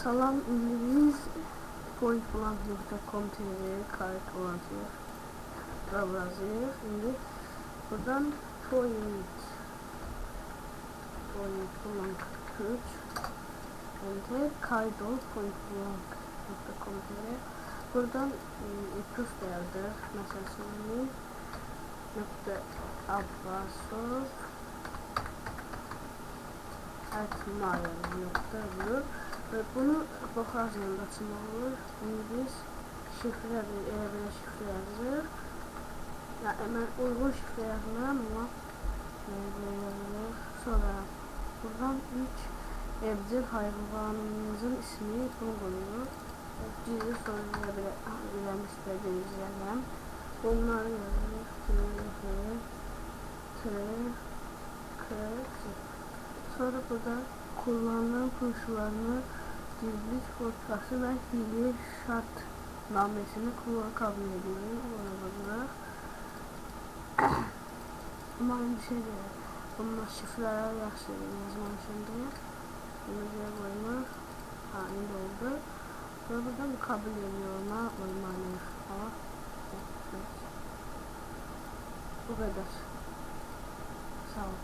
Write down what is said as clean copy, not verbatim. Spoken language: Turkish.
Salam, biz pointblank.com kayıt olacağız. Şimdi buradan pointblank 3 enter kayıt ol pointblank.com buradan ipuç değerdir. Mesela şimdi nokta Abbasov @mail.ru ve bunu bakarsanız açılır. Şimdi biz şifre böyle şifre yazır. Ya hemen uygun şifre yazmıyorum ama yazılır. Sonra buradan 3 evcil hayvanınızın ismini koyuyor. Cüzü sonra bile öğrenmek istediğiniz yerden bunları yazılır. Sonra burada kullanılan koşullarını gizlilik fotoğrafı ve hile şartnamesini kabul ediyor. Ama bir şey değil. Bunlar şifreler yazmamışım diye. Bunu buraya koyma. Halinde oldu. Sonra buradan kabul ediyor. Ne yapalım hani? Bu kadar. Sağ ol.